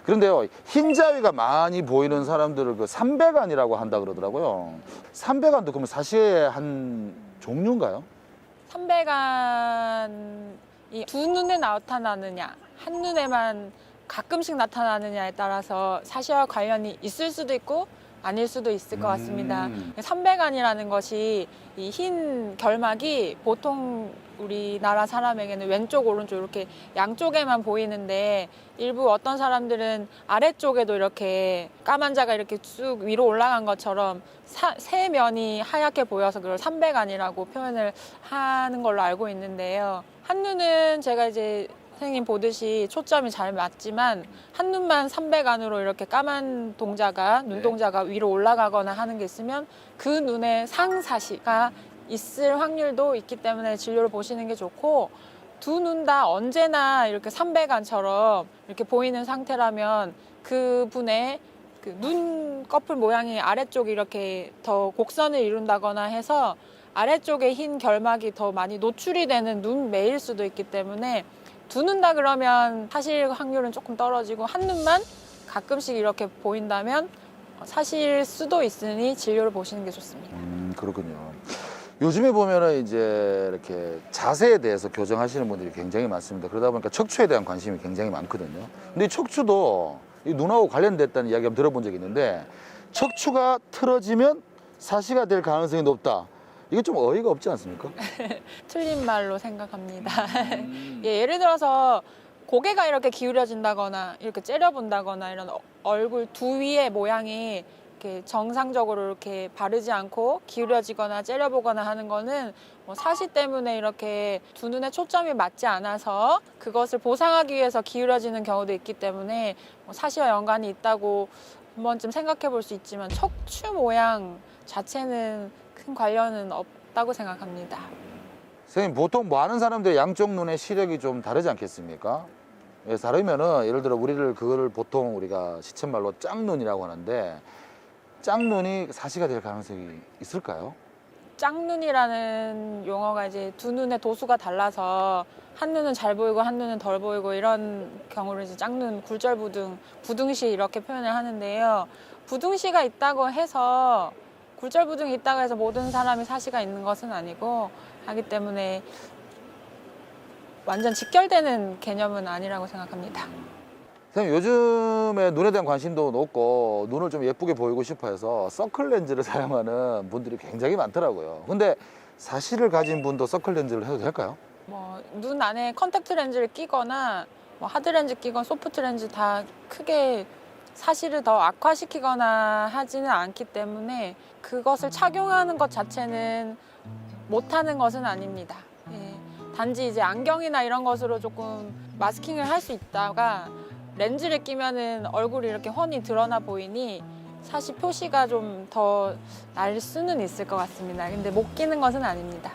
그런데요, 흰자위가 많이 보이는 사람들을 그 삼백안이라고 한다 그러더라고요. 삼백안도 그러면 사시의 한 종류인가요? 삼백안이 두 눈에 나타나느냐, 한 눈에만 가끔씩 나타나느냐에 따라서 사시와 관련이 있을 수도 있고 아닐 수도 있을 것 같습니다. 삼백안이라는 것이 이 흰 결막이 보통 우리나라 사람에게는 왼쪽, 오른쪽 이렇게 양쪽에만 보이는데 일부 어떤 사람들은 아래쪽에도 이렇게 까만 자가 이렇게 쭉 위로 올라간 것처럼 세 면이 하얗게 보여서 그걸 삼백안이라고 표현을 하는 걸로 알고 있는데요. 한눈은 제가 이제 선생님 보듯이 초점이 잘 맞지만 한눈만 삼백안으로 이렇게 까만 동자가 눈동자가 위로 올라가거나 하는 게 있으면 그 눈에 상사시가 있을 확률도 있기 때문에 진료를 보시는 게 좋고, 두 눈 다 언제나 이렇게 삼백안처럼 이렇게 보이는 상태라면 그분의 그 눈꺼풀 모양이 아래쪽이 이렇게 더 곡선을 이룬다거나 해서 아래쪽에 흰 결막이 더 많이 노출이 되는 눈매일 수도 있기 때문에 두 눈 다 그러면 사실 확률은 조금 떨어지고 한 눈만 가끔씩 이렇게 보인다면 사실 수도 있으니 진료를 보시는 게 좋습니다. 그렇군요. 요즘에 보면은 이제 이렇게 자세에 대해서 교정하시는 분들이 굉장히 많습니다. 그러다 보니까 척추에 대한 관심이 굉장히 많거든요. 근데 이 척추도 이 눈하고 관련됐다는 이야기 한번 들어본 적이 있는데, 척추가 틀어지면 사시가 될 가능성이 높다. 이게 좀 어이가 없지 않습니까? 틀린 말로 생각합니다. 예, 예를 들어서 고개가 이렇게 기울여진다거나 이렇게 째려본다거나 이런 얼굴 두 위의 모양이 이렇게 정상적으로 이렇게 바르지 않고 기울여지거나 째려보거나 하는 거는 뭐 사시 때문에 이렇게 두 눈에 초점이 맞지 않아서 그것을 보상하기 위해서 기울여지는 경우도 있기 때문에 뭐 사시와 연관이 있다고 한 번쯤 생각해 볼 수 있지만 척추 모양 자체는 큰 관련은 없다고 생각합니다. 선생님, 보통 많은 사람들이 양쪽 눈의 시력이 좀 다르지 않겠습니까? 예, 다르면은 예를 들어 그거를 보통 우리가 시쳇말로 짝눈이라고 하는데, 짝눈이 사시가 될 가능성이 있을까요? 짝눈이라는 용어가 이제 두 눈의 도수가 달라서 한 눈은 잘 보이고 한 눈은 덜 보이고 이런 경우를 이제 짝눈, 굴절부등, 부등시 이렇게 표현을 하는데요. 부등시가 있다고 해서 굴절부등이 있다고 해서 모든 사람이 사시가 있는 것은 아니고 하기 때문에 완전 직결되는 개념은 아니라고 생각합니다. 선생님, 요즘에 눈에 대한 관심도 높고 눈을 좀 예쁘게 보이고 싶어 해서 서클 렌즈를 사용하는 분들이 굉장히 많더라고요. 근데 사시를 가진 분도 서클 렌즈를 해도 될까요? 뭐 눈 안에 컨택트 렌즈를 끼거나 뭐 하드 렌즈 끼거나 소프트 렌즈 다 크게 사시를 더 악화시키거나 하지는 않기 때문에 그것을 착용하는 것 자체는 못하는 것은 아닙니다. 예. 단지 이제 안경이나 이런 것으로 조금 마스킹을 할 수 있다가 렌즈를 끼면은 얼굴이 이렇게 훤히 드러나 보이니 사시 표시가 좀 더 날 수는 있을 것 같습니다. 근데 못 끼는 것은 아닙니다.